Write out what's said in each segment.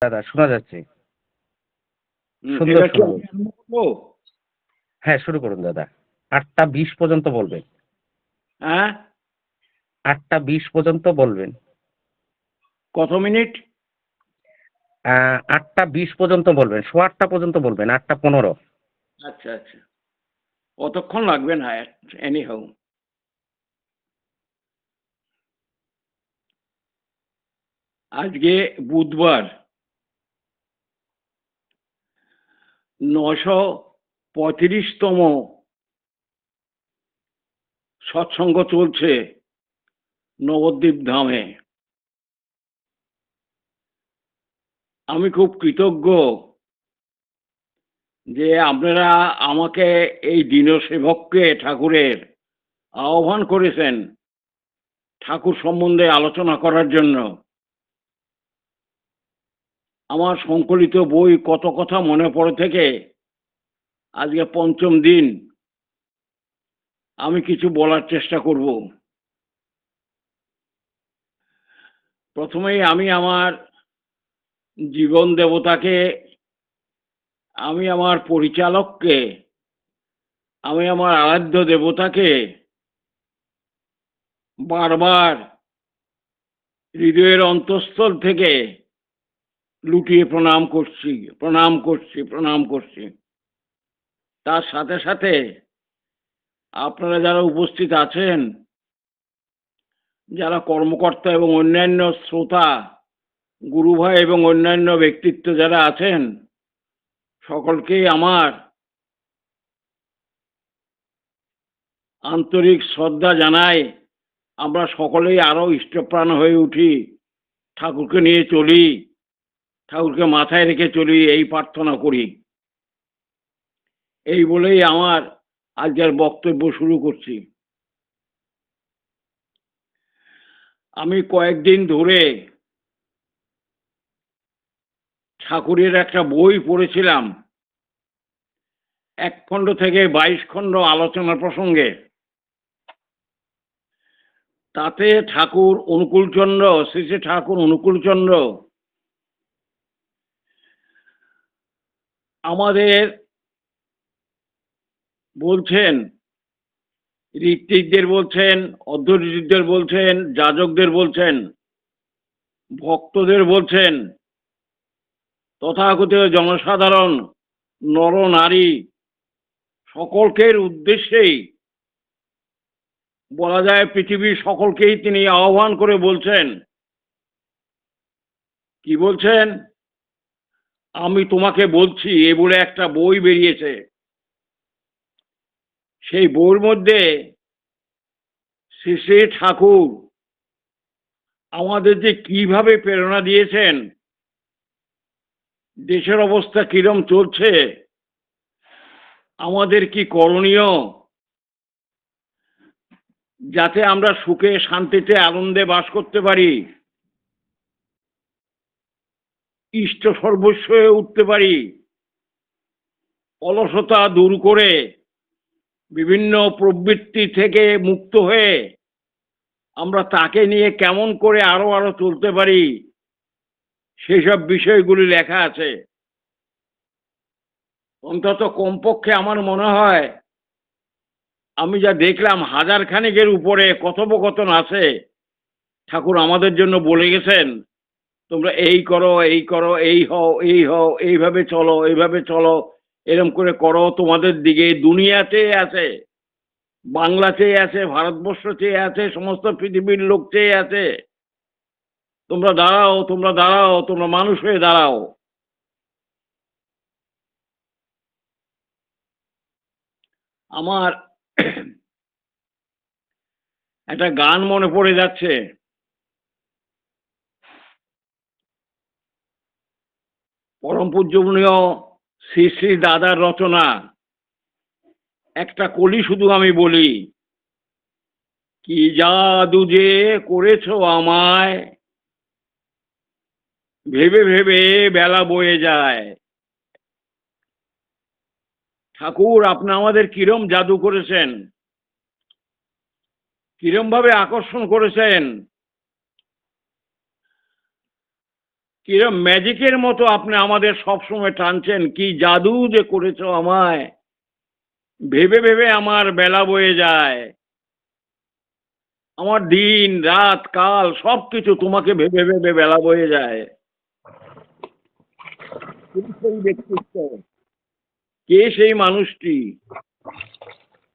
দাদা শোনা যাচ্ছে। সুন্দর এবার কি শোনা আমি যাচ্ছে। আরম্ভ করবো? হ্যাঁ, শুরু করুন দাদা। 8টা 20 পর্যন্ত বলবেন। হ্যাঁ, 8টা 20 পর্যন্ত বলবেন। কত মিনিট? 8টা 20 পর্যন্ত বলবেন, 8:15 পর্যন্ত বলবেন, 8টা 15। আচ্ছা আচ্ছা, অতক্ষণ লাগবে না। এনি হাউ, আজকে বুধবার, 935তম সৎসঙ্গ চলছে নবদ্বীপ ধামে। আমি খুব কৃতজ্ঞ যে আপনারা আমাকে এই দীনসেবককে ঠাকুরের আহ্বান করেছেন ঠাকুর সম্বন্ধে আলোচনা করার জন্য। আমার সংকলিত বই কত কথা মনে পড়ে থেকে আজকে পঞ্চম দিন আমি কিছু বলার চেষ্টা করব। প্রথমেই আমি আমার জীবন দেবতাকে, আমি আমার পরিচালককে, আমি আমার আরাধ্য দেবতাকে বারবার হৃদয়ের অন্তঃস্থল থেকে লুটিয়ে প্রণাম করছি, প্রণাম করছি, প্রণাম করছি। তার সাথে সাথে আপনারা যারা উপস্থিত আছেন, যারা কর্মকর্তা এবং অন্যান্য শ্রোতা, গুরু ভাই এবং অন্যান্য ব্যক্তিত্ব যারা আছেন, সকলকেই আমার আন্তরিক শ্রদ্ধা জানাই। আমরা সকলেই আরো ইষ্টপ্রাণ হয়ে উঠি, ঠাকুরকে নিয়ে চলি, ঠাকুরকে মাথায় রেখে চলি, এই প্রার্থনা করি। এই বলেই আমার আজকের বক্তব্য শুরু করছি। আমি কয়েকদিন ধরে ঠাকুরের একটা বই পড়েছিলাম, 1 খণ্ড থেকে 22 খণ্ড আলোচনা প্রসঙ্গে। তাতে ঠাকুর অনুকূলচন্দ্র, শ্রী শ্রী ঠাকুর অনুকূলচন্দ্র আমাদের বলছেন, ঋত্বিকদের বলছেন, অর্ধঋত্বিকদের বলছেন, যাজকদের বলছেন, ভক্তদের বলছেন, তথাকথিত জনসাধারণ, নর নারী সকলকের উদ্দেশ্যেই বলা যায়, পৃথিবীর সকলকেই তিনি আহ্বান করে বলছেন, কি বলছেন? আমি তোমাকে বলছি, এ বলে একটা বই বেরিয়েছে। সেই বইয়ের মধ্যে শ্রী শ্রী ঠাকুর আমাদের যে কিভাবে প্রেরণা দিয়েছেন, দেশের অবস্থা কিরম চলছে, আমাদের কি করণীয়, যাতে আমরা সুখে শান্তিতে আনন্দে বাস করতে পারি, ইষ্ট সর্বস্ব হয়ে উঠতে পারি, অলসতা দূর করে বিভিন্ন প্রবৃত্তি থেকে মুক্ত হয়ে আমরা তাকে নিয়ে কেমন করে আরো আরো চলতে পারি, সেসব বিষয়গুলি লেখা আছে। অন্তত কমপক্ষে আমার মনে হয়, আমি যা দেখলাম, 1000 খানেকের উপরে কথোপকথন আছে। ঠাকুর আমাদের জন্য বলে গেছেন, তোমরা এই করো, এই করো, এই হও, এই হও, এইভাবে চলো, এইভাবে চলো, এরম করে করো। তোমাদের দিকে দুনিয়া চেয়ে আছে, বাংলা চেয়ে আছে, ভারতবর্ষ চেয়ে আছে, সমস্ত পৃথিবীর লোক চেয়ে আছে। তোমরা দাঁড়াও, তোমরা দাঁড়াও, তোমরা মানুষ হয়ে দাঁড়াও। আমার একটা গান মনে পড়ে যাচ্ছে, পরম পূজ্যনীয় শ্রী শ্রী দাদার রচনা। একটা কলি শুধু আমি বলি, কি জাদু যে করেছো আমায়, ভেবে ভেবে বেলা বয়ে যায়। ঠাকুর আপনি আমাদের কিরম জাদু করেছেন, কিরম ভাবে আকর্ষণ করেছেন। কিরম ম্যাজিকের মতো আপনি আমাদের সবসময় টানছেন, কি জাদু যে করেছো আমায়, ভেবে ভেবে আমার বেলা বয়ে যায়। আমার দিন রাত কাল সবকিছু তোমাকে ভেবে ভেবে বেলা বয়ে যায়। কে সেই ব্যক্তিত্ব, কে সেই মানুষটি,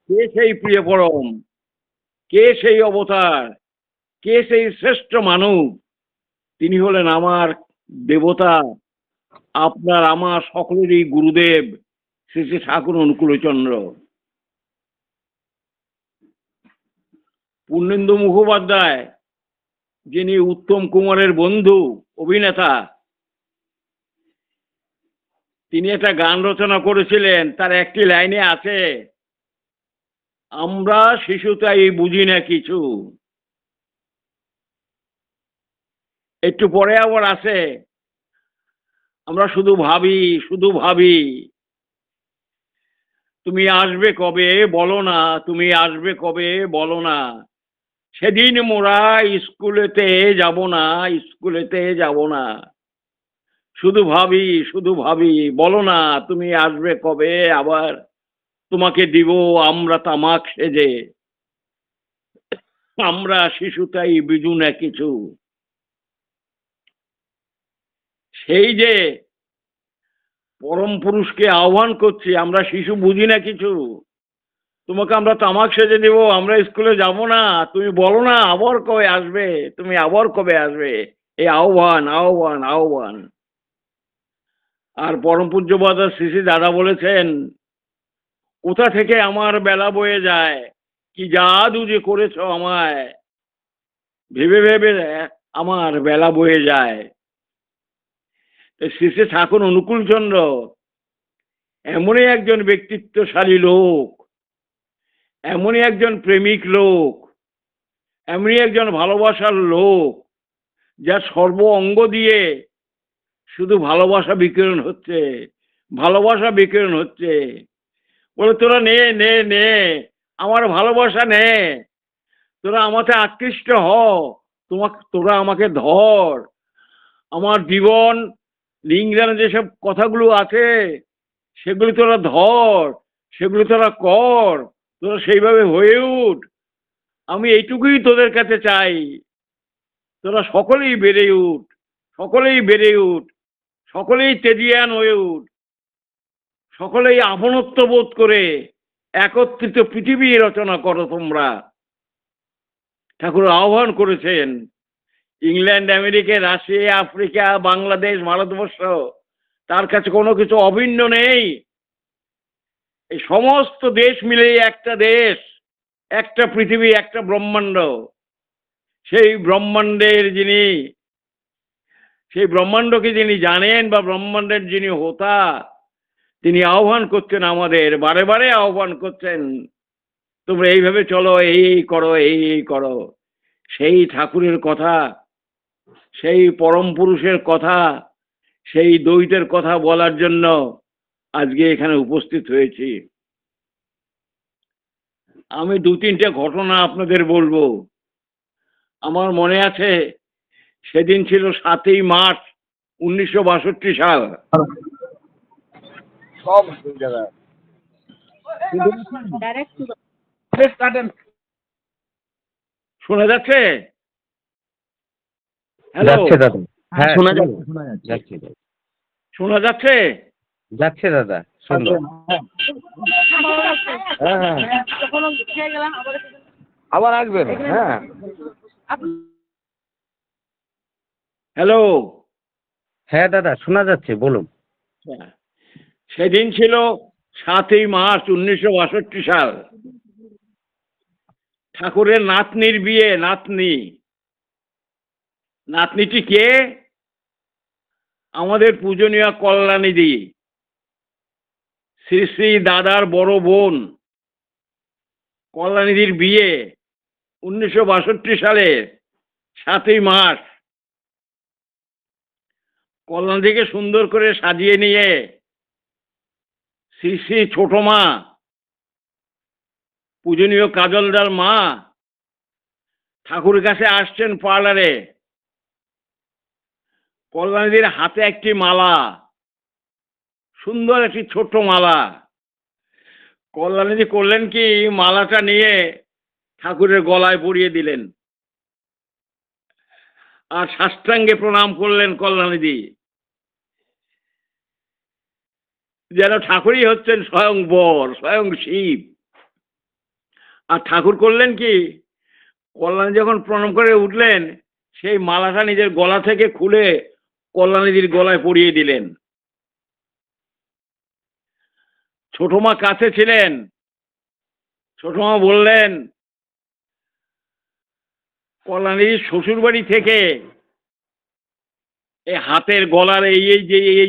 কে সেই প্রিয় পরম, কে সেই অবতার, কে সেই শ্রেষ্ঠ মানব? তিনি হলেন আমার দেবতা, আপনার আমার সকলেরই গুরুদেব শ্রী শ্রী ঠাকুর অনুকূলচন্দ্র। পূর্ণেন্দু মুখোপাধ্যায়, যিনি উত্তম কুমারের বন্ধু, অভিনেতা, তিনি একটা গান রচনা করেছিলেন। তার একটি লাইনে আছে, আমরা শিশুতাই বুঝি না কিছু। একটু পরে আবার আছে, আমরা শুধু ভাবি, শুধু ভাবি তুমি আসবে কবে বলো না, তুমি আসবে কবে বলো না, সেদিন মোরা স্কুলেতে যাব না, স্কুলেতে যাব না। শুধু ভাবি, শুধু ভাবি, বলো না তুমি আসবে কবে আবার, তোমাকে দিব আমরা তামাক সেজে, আমরা শিশুতাই বিজু না কিছু। সেই যে পরম পুরুষকে আহ্বান করছি, আমরা শিশু বুঝি না কিছু, তোমাকে আমরা তামাক সেজে দেব, আমরা স্কুলে যাব না, তুমি বলো না আবার কবে আসবে, তুমি আবার কবে আসবে। এই আহ্বান, আহ্বান, আহ্বান। আর পরম পূজ্যপাদ শ্রী শ্রী দাদা বলেছেন, কোথা থেকে আমার বেলা বয়ে যায়, কি জাদু যে করেছ আমায়, ভেবে ভেবে আমার বেলা বয়ে যায়। শ্রী শ্রী ঠাকুর অনুকূলচন্দ্র এমনই একজন ব্যক্তিত্বশালী লোক, এমনই একজন প্রেমিক লোক, এমনই একজন ভালোবাসার লোক, যার সর্ব অঙ্গ দিয়ে শুধু ভালোবাসা বিকিরণ হচ্ছে, ভালোবাসা বিকিরণ হচ্ছে। বলে তোরা নে নে নে, আমার ভালোবাসা নে, তোরা আমাকে আকৃষ্ট হ, তোরা আমাকে ধর, আমার জীবন লিঙ্গরানে যেসব কথাগুলো আছে সেগুলি তোরা ধর, সেগুলো তোরা কর, তোরা সেইভাবে হয়ে উঠ। আমি এইটুকুই তোদের কাছে চাই, তোরা সকলেই বেড়ে উঠ, সকলেই বেড়ে উঠ, সকলেই তেজিয়ান হয়ে উঠ, সকলেই আপনত্ব বোধ করে একত্রিত পৃথিবী রচনা করো তোমরা। ঠাকুর আহ্বান করেছেন। England, America, Russia, Africa, Bangladesh, Bharatvarsha, তার কাছে কোনো কিছু অভিন্ন নেই। এই সমস্ত দেশ মিলে একটা দেশ, একটা পৃথিবী, একটা ব্রহ্মাণ্ড। সেই ব্রহ্মাণ্ডের যিনি, সেই ব্রহ্মাণ্ডকে যিনি জানেন বা ব্রহ্মাণ্ডের যিনি হোতা, তিনি আহ্বান করছেন, আমাদের বারে বারে আহ্বান করছেন, তোমরা এইভাবে চলো, এই করো, এই করো। সেই ঠাকুরের কথা, সেই পরম পুরুষের কথা, সেই দ্বৈতের কথা বলার জন্য আজকে এখানে উপস্থিত হয়েছি। আমি দু তিনটে ঘটনা আপনাদের বলবো। আমার মনে আছে, সেদিন ছিল 7ই মার্চ 1962 সাল। শোনা যাচ্ছে? হ্যালো, যাচ্ছে দাদা, হ্যাঁ শোনা শুনুন, যাচ্ছে, শোনা যাচ্ছে। যাচ্ছে শোনা যাচ্ছে? যাচ্ছে দাদা, সুন্দর। হ্যাঁ হ্যাঁ, আবার আসবেন, হ্যাঁ। হ্যালো। হ্যাঁ দাদা, শোনা যাচ্ছে, বলুন। সেদিন ছিল 7ই মার্চ 1962 সাল। ঠাকুরের নাতনির বিয়ে। নাতনিটি কে? আমাদের পূজনীয় কল্যাণীদি, শ্রী শ্রী দাদার বড় বোন কল্যাণীদির বিয়ে 1962 সালে 7ই মার্চ। কল্যাণীদিকে সুন্দর করে সাজিয়ে নিয়ে শ্রী শ্রী ছোট মা, পূজনীয় কাজলদার মা, ঠাকুরের কাছে আসছেন পার্লারে। কল্যাণীদের হাতে একটি মালা, সুন্দর একটি ছোট্ট মালা। কল্যাণীজি করলেন কি, মালাটা নিয়ে ঠাকুরের গলায় পরিয়ে দিলেন আর সাষ্টাঙ্গে প্রণাম করলেন কল্যাণীজি, যেন ঠাকুরই হচ্ছেন স্বয়ং বর, স্বয়ং শিব। আর ঠাকুর করলেন কি, কল্যাণী যখন প্রণাম করে উঠলেন, সেই মালাটা নিজের গলা থেকে খুলে কল্যাণীজির গলায় পরিয়ে দিলেন। ছোট মা কাছে ছিলেন। ছোট মা বললেন, কল্যাণীর শ্বশুর বাড়ি থেকে এই হাতের গলার এই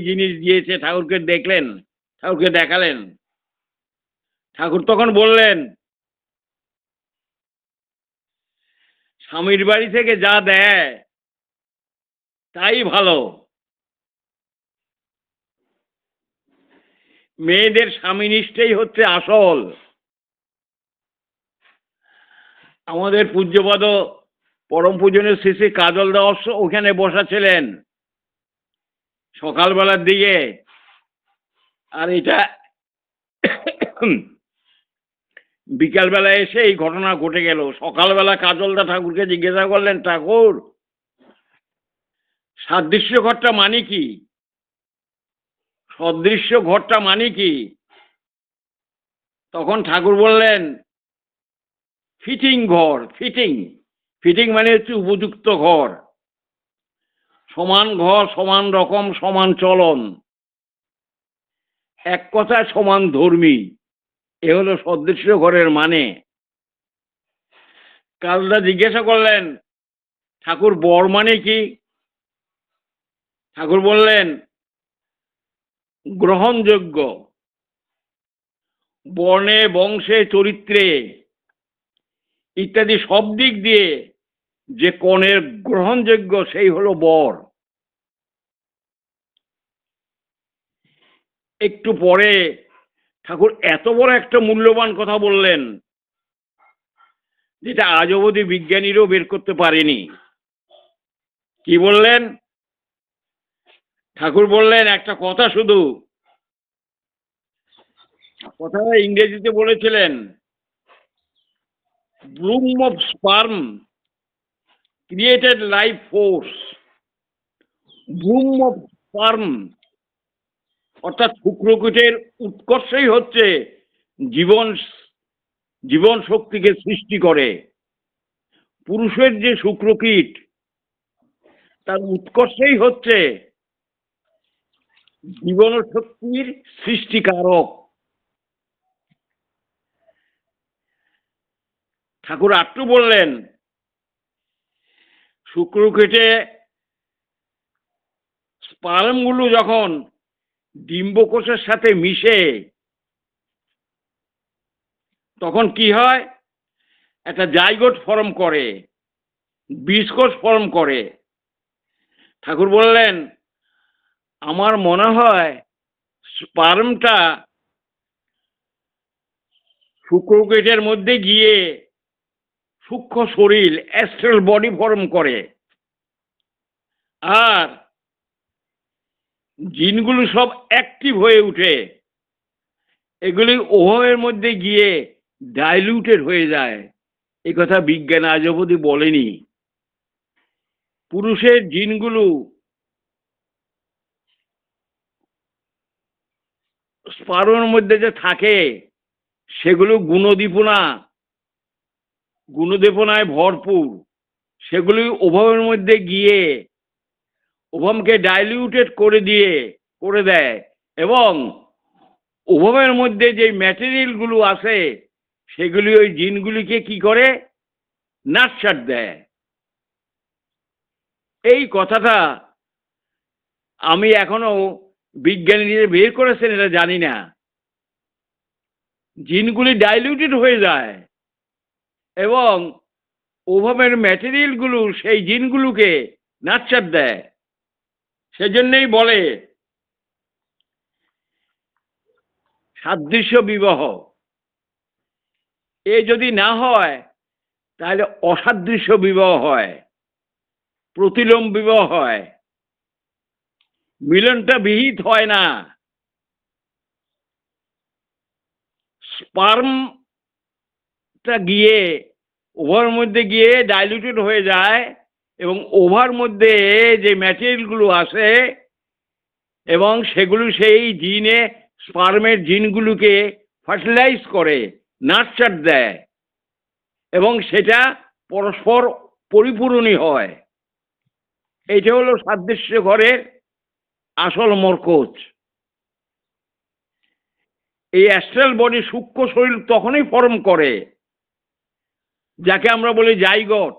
জিনিস দিয়েছে, ঠাকুরকে দেখলেন, ঠাকুরকে দেখালেন। ঠাকুর তখন বললেন, স্বামীর বাড়ি থেকে যা দেয় তাই ভালো। মেয়েদের স্বামী নিষ্ঠাই হচ্ছে আসল। আমাদের পূজ্যপদ পরম পূজনীয় শ্রী শ্রী কাজল দাস ওখানে বসা ছিলেন সকালবেলার দিকে। আর এটা বিকালবেলা এসে এই ঘটনা ঘটে গেল। সকালবেলা কাজলদা ঠাকুরকে জিজ্ঞাসা করলেন, ঠাকুর, সাদৃশ্য ঘরটা মানে কি? সদৃশ্য ঘরটা মানে কি? তখন ঠাকুর বললেন, ফিটিং ঘর। ফিটিং ফিটিং মানে হচ্ছে উপযুক্ত ঘর, সমান ঘর, সমান রকম, সমান চলন, এক কথায় সমান ধর্মী। এ হলো সদৃশ্য ঘরের মানে। কাজলদা জিজ্ঞাসা করলেন, ঠাকুর, বর মানে কি? ঠাকুর বললেন, গ্রহণযোগ্য, বর্ণে, বংশে, চরিত্রে ইত্যাদি সব দিক দিয়ে যে কনের গ্রহণযোগ্য, সেই হলো বর। একটু পরে ঠাকুর এত বড় একটা মূল্যবান কথা বললেন, যেটা আজ অবধি বিজ্ঞানীরাও বের করতে পারেনি। কি বললেন? ঠাকুর বললেন একটা কথা, শুধু কথাটা ইংরেজিতে বলেছিলেন, Bloom of sperm created life force. Bloom of sperm অর্থাৎ শুক্রকীটের উৎকর্ষই হচ্ছে জীবন, জীবন শক্তিকে সৃষ্টি করে। পুরুষের যে শুক্রকীট, তার উৎকর্ষই হচ্ছে জীবন শক্তির সৃষ্টিকারক। ঠাকুর আটটু বললেন, শুক্রকীটে স্পার্মগুলো যখন ডিম্বকোষের সাথে মিশে, তখন কি হয়? একটা জাইগোট ফর্ম করে, বীজকোষ ফর্ম করে। ঠাকুর বললেন, আমার মনে হয় স্পার্মটা শুক্রকীটের মধ্যে গিয়ে সূক্ষ্ম শরীর, অ্যাস্ট্রাল বডি ফর্ম করে, আর জিনগুলো সব অ্যাক্টিভ হয়ে উঠে, এগুলি ওভামের মধ্যে গিয়ে ডাইলিউটেড হয়ে যায়। এ কথা বিজ্ঞান আজ অবধি বলেনি। পুরুষের জিনগুলো স্পার্মের মধ্যে যে থাকে, সেগুলো গুণদীপনায় ভরপুর। সেগুলি ওভামের মধ্যে গিয়ে ওভামকে ডাইলিউটেড করে দেয়, এবং ওভামের মধ্যে যে ম্যাটেরিয়ালগুলো আছে, সেগুলি ওই জিনগুলিকে কি করে? নার্চার দেয়। এই কথাটা আমি এখনো বিজ্ঞানীরা বের করেছেন এটা জানি না। জিনগুলি ডাইলিউটেড হয়ে যায় এবং ওভামের ম্যাটেরিয়ালগুলো সেই জিনগুলোকে নার্চার দেয়। সেজন্যই বলে সাদৃশ্য বিবাহ। এ যদি না হয়, তাহলে অসাদৃশ্য বিবাহ হয়, প্রতিলোম বিবাহ হয়। মিলনটা বিহিত হয় না, স্পার্মটা গিয়ে ওভার মধ্যে গিয়ে ডাইলিউটেড হয়ে যায় এবং ওভার মধ্যে যে ম্যাটেরিয়ালগুলো আসে এবং সেগুলো সেই জিনে, স্পার্মের জিনগুলোকে ফার্টিলাইজ করে, নার্চার দেয় এবং সেটা পরস্পর পরিপূরণী হয়। এটা হলো সাদৃশ্য ঘরের আসল মরকজ। এই অ্যাস্ট্রাল বডি সূক্ষ্ম শরীর তখনই ফর্ম করে যাকে আমরা বলি জাইগট।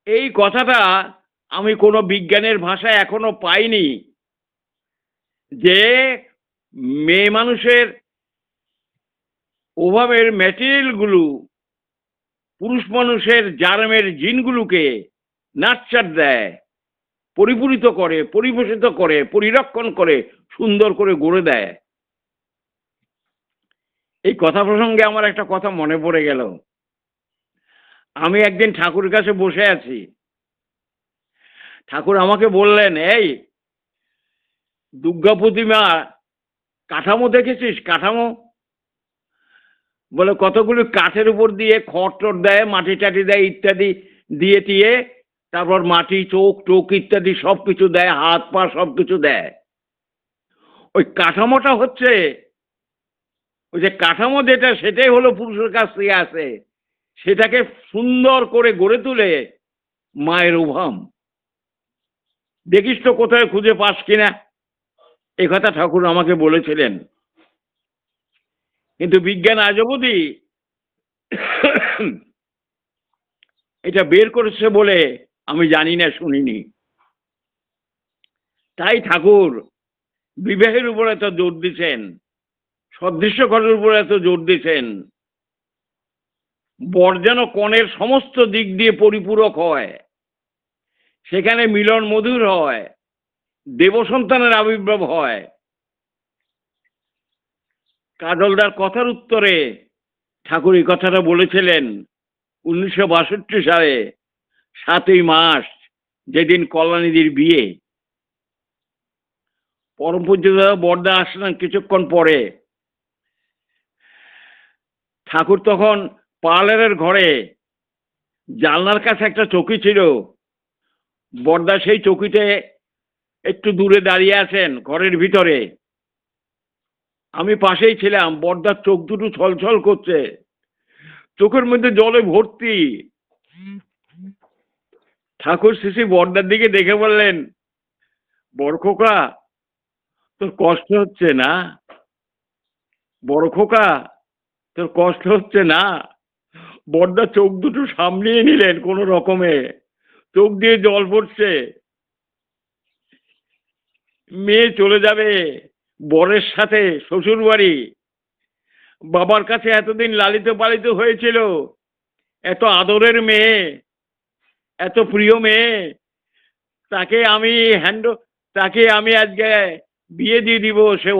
এই কথাটা আমি কোনো বিজ্ঞানের ভাষায় এখনো পাইনি যে মেয়ে মানুষের ওভাবের ম্যাটেরিয়ালগুলো পুরুষ মানুষের জার্মের জিনগুলোকে নার্চার দেয়, পরিপূরিত করে, পরিবেশিত করে, পরিরক্ষণ করে, সুন্দর করে গড়ে দেয়। এই কথা প্রসঙ্গে আমার একটা কথা মনে পড়ে গেল। আমি একদিন ঠাকুরের কাছে বসে আছি, ঠাকুর আমাকে বললেন, এই দুর্গা প্রতিমা কাঠামো দেখেছিস? কাঠামো বলে কতগুলো কাঠের উপর দিয়ে খড় টড় দেয়, মাটি টাটি দেয় ইত্যাদি দিয়ে টিয়ে, তারপর মাটি, চোখ টোক ইত্যাদি সব কিছু দেয়, হাত পা সব কিছু দেয়। ওই কাঠামোটা হচ্ছে, ওই যে কাঠামো যেটা সেটাই হলো পুরুষের কাছ থেকে আসে, সেটাকে সুন্দর করে গড়ে তুলে মায়ের উভাম। দেখিস তো কোথায় খুঁজে পাস কিনা, এ কথা ঠাকুর আমাকে বলেছিলেন। কিন্তু বিজ্ঞান আজ অবধি এটা বের করেছে বলে আমি জানি না, শুনিনি। তাই ঠাকুর বিবাহের উপর এত জোর দিচ্ছেন, সদৃশ্য ঘরের উপর এত জোর দিচ্ছেন। বর যেন কনের সমস্ত দিক দিয়ে পরিপূরক হয়, সেখানে মিলন মধুর হয়, দেব সন্তানের আবির্ভাব হয়। কাজলদার কথার উত্তরে ঠাকুর এই কথাটা বলেছিলেন 1962 সালে 7ই মার্চ, যেদিন কল্যাণীদির বিয়ে। পরম পূজ্য বরদা আসলেন কিছুক্ষণ পরে। ঠাকুর তখন পার্লারের ঘরে, জানলার কাছে একটা চৌকি ছিল, বরদা সেই চৌকিতে একটু দূরে দাঁড়িয়ে আছেন ঘরের ভিতরে। আমি পাশেই ছিলাম। বরদার চোখ দুটো ছলছল করছে, চোখের মধ্যে জলে ভর্তি। ঠাকুর শ্রী বরদার দিকে দেখে বললেন, বড় খোকা তোর কষ্ট হচ্ছে না? বড় খোকা তোর কষ্ট হচ্ছে না? বরদা চোখ দুটো সামলিয়ে নিলেন কোন রকমে, চোখ দিয়ে জল পড়ছে। মেয়ে চলে যাবে বরের সাথে শ্বশুর বাড়ি, বাবার কাছে এতদিন লালিত পালিত হয়েছিল, এত আদরের মেয়ে, এত প্রিয় মেয়ে, তাকে আমি তাকে আমি আজকে বিয়ে দিয়ে দিব, সে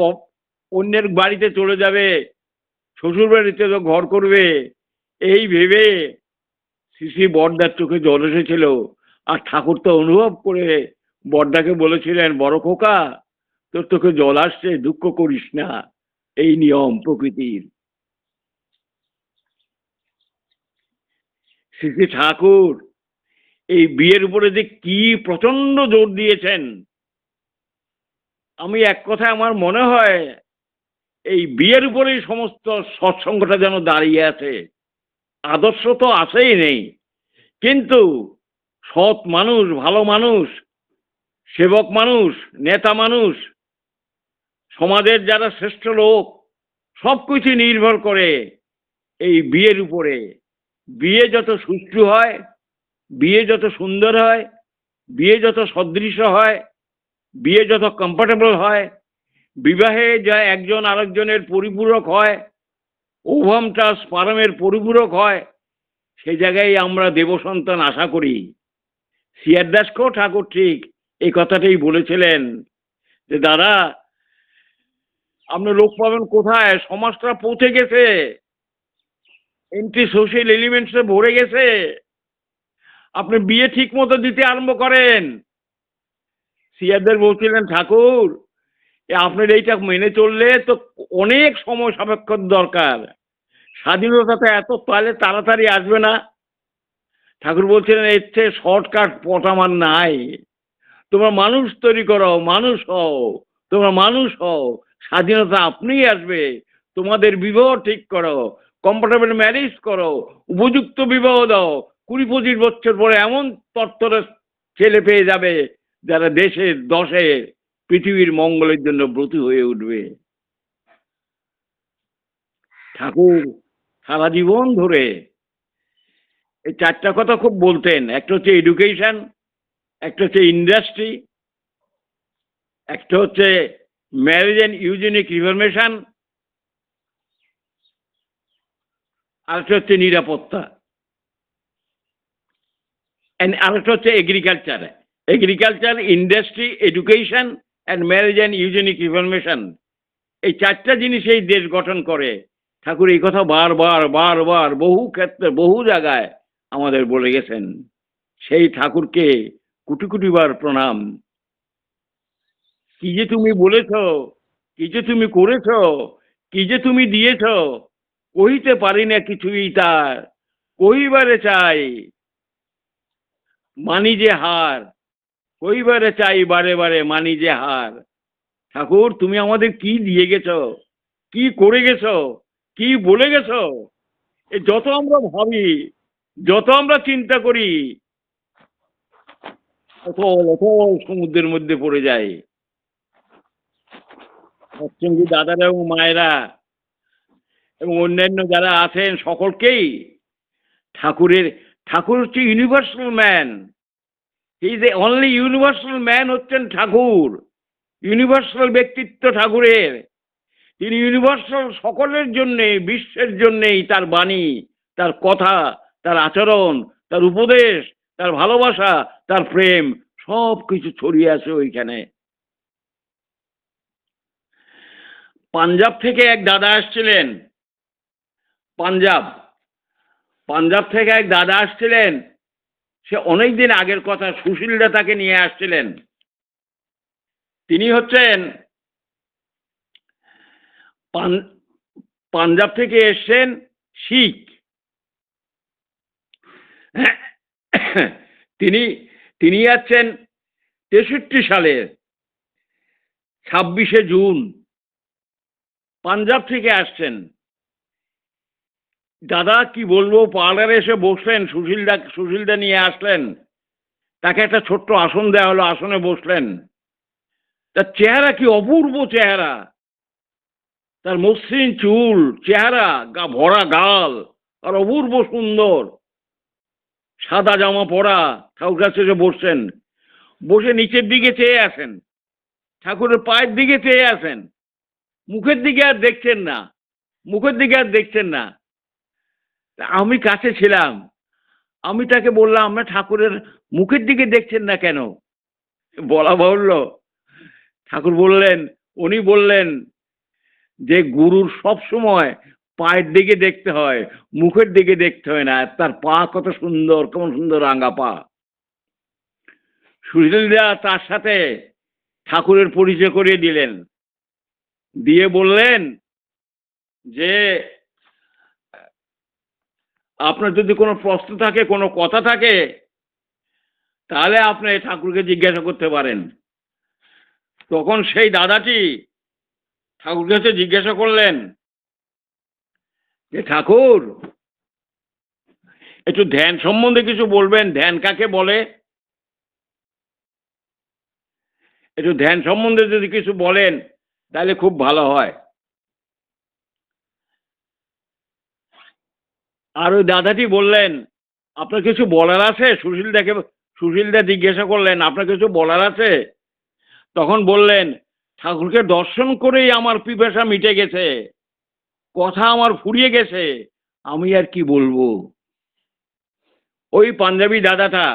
অন্যের বাড়িতে চলে যাবে, শ্বশুর বাড়িতে তো ঘর করবে, এই ভেবে শ্রী বরদার চোখে জল এসেছিল। আর ঠাকুর তো অনুভব করে বরদাকে বলেছিলেন, বড় খোকা তোর চোখে জল আসছে, দুঃখ করিস না, এই নিয়ম প্রকৃতির। শ্রী ঠাকুর এই বিয়ের উপরে যে কি প্রচন্ড জোর দিয়েছেন, আমি এক কথা আমার মনে হয় এই বিয়ের উপরেই সমস্ত সৎসঙ্গটা যেন দাঁড়িয়ে আছে। আদর্শ তো আসেই নেই, কিন্তু সৎ মানুষ, ভালো মানুষ, সেবক মানুষ, নেতা মানুষ, সমাজের যারা শ্রেষ্ঠ লোক, সবকিছু নির্ভর করে এই বিয়ের উপরে। বিয়ে যত সুষ্ঠু হয়, বিয়ে যত সুন্দর হয়, বিয়ে যত সদৃশ হয়, বিয়ে যত কমফর্টেবল হয়, বিবাহে যা একজন আরেকজনের পরিপূরক হয়, ওভামটা স্পার্মের পরিপূরক হয়, সেই জায়গায় আমরা দেব সন্তান আশা করি। সিআর দাসকেও ঠাকুর ঠিক এই কথাটাই বলেছিলেন যে দাদা আপনি লোক পাবেন কোথায়? সমাজটা পৌঁছে গেছে, এন্টি সোশ্যাল এলিমেন্টসে ভরে গেছে। আপনি বিয়ে ঠিক মতো দিতে আরম্ভ করেন, সিয়ারদের বলছিলেন, ঠাকুর আপনার এইটা মেনে চললে তো অনেক সময় সাপেক্ষ দরকার, স্বাধীনতা তো এত তাহলে তাড়াতাড়ি আসবে না। ঠাকুর বলছিলেন, এর চেয়ে শর্টকাট পথ আমার নাই। তোমরা মানুষ তৈরি করো, মানুষ হও, তোমরা মানুষ হও, স্বাধীনতা আপনিই আসবে। তোমাদের বিবাহ ঠিক করো, কম্পার্টেবল ম্যারেজ করো, উপযুক্ত বিবাহ দাও। 20-25 বছর পরে এমন তত্ত্বরে ছেলে পেয়ে যাবে যারা দেশের দশে পৃথিবীর মঙ্গলের জন্য ব্রতী হয়ে উঠবে। ঠাকুর সারা জীবন ধরে এই চারটা কথা খুব বলতেন। একটা হচ্ছে এডুকেশন, একটা হচ্ছে ইন্ডাস্ট্রি, একটা হচ্ছে ম্যারেজ অ্যান্ড ইউজেনিক রিফরমেশন, আর একটা হচ্ছে নিরাপত্তা, আরেকটা হচ্ছে agriculture. Agriculture, industry, education and marriage and eugenic reformation, এই চারটা জিনিস এই দেশ গঠন করে। ঠাকুর এই কথা বারবার বারবার বহু ক্ষেত্রে বহু জায়গায় আমাদের বলে গেছেন। সেই ঠাকুরকে কোটি কোটি বার প্রণাম। কি যে তুমি বলেছ, কি যে তুমি করেছ, কি যে তুমি দিয়েছ, কহিতে পারি না কিছুই তার, কহিবারে চাই মানি যে হার, কহিবারে চাই বারে বারে মানি যে হার। ঠাকুর তুমি আমাদের কি দিয়ে গেছ, কি করে গেছ, কি বলে গেছ, এ যত আমরা ভাবি, যত আমরা চিন্তা করি, অতল অতল সমুদ্রের মধ্যে পড়ে যায়। সৎসঙ্গী দাদারা এবং মায়েরা এবং অন্যান্য যারা আছেন সকলকেই ঠাকুর হচ্ছে universal man. He is A only universal man হচ্ছেন ঠাকুর। ইউনিভার্সাল ব্যক্তিত্ব ঠাকুরের। তিনি ইউনিভার্সাল সকলের জন্যে, বিশ্বের জন্যেই তার বাণী, তার কথা, তার আচরণ, তার উপদেশ, তার ভালোবাসা, তার প্রেম সব কিছু ছড়িয়ে আছে ওইখানে। পাঞ্জাব থেকে এক দাদা আসছিলেন। পাঞ্জাব পাঞ্জাব থেকে এক দাদা আসছিলেন। সে অনেকদিন আগের কথা, সুশীলদা তাকে নিয়ে আসছিলেন। তিনি হচ্ছেন পাঞ্জাব থেকে এসছেন শিখ। তিনি তিনি আছেন 63 সালের 26শে জুন পাঞ্জাব থেকে আসছেন। দাদা কি বলবো, পার্লারে এসে বসলেন, সুশীলদা নিয়ে আসলেন। তাকে একটা ছোট্ট আসন দেওয়া হলো, আসনে বসলেন। তার চেহারা কি অপূর্ব চেহারা, তার মসৃণ চুল, চেহারা, ভরা গাল, আর অপূর্ব সুন্দর। সাদা জামা পরা, ঠাকুর কাছে এসে বসছেন। বসে নিচের দিকে চেয়ে আছেন, ঠাকুরের পায়ের দিকে চেয়ে আছেন, মুখের দিকে আর দেখছেন না, মুখের দিকে আর দেখছেন না। আমি কাছে ছিলাম, আমি তাকে বললাম, আমরা ঠাকুরের মুখের দিকে দেখছেন না কেন? বলা বাহুল্য, ঠাকুর বললেন, উনি বললেন যে গুরুর সব সময় পায়ের দিকে দেখতে হয়, মুখের দিকে দেখতে হয় না। তার পা কত সুন্দর, কেমন সুন্দর রাঙা পা। সুশীলদা তার সাথে ঠাকুরের পরিচয় করিয়ে দিলেন, দিয়ে বললেন যে আপনার যদি কোনো প্রশ্ন থাকে, কোনো কথা থাকে, তাহলে আপনি ঠাকুরকে জিজ্ঞাসা করতে পারেন। তখন সেই দাদাটি ঠাকুরকে কাছে জিজ্ঞাসা করলেন যে ঠাকুর একটু ধ্যান সম্বন্ধে কিছু বলবেন, ধ্যান কাকে বলে? একটু ধ্যান সম্বন্ধে যদি কিছু বলেন তাহলে খুব ভালো হয়। আর ওই দাদাটি বললেন, আপনার কিছু বলার আছে? সুশীলদা জিজ্ঞাসা করলেন, আপনার কিছু বলার আছে? তখন বললেন, ঠাকুরকে দর্শন করেই আমার পিপাসা মিটে গেছে, কথা আমার ফুরিয়ে গেছে, আমি আর কি বলবো। ওই পাঞ্জাবি দাদাটা,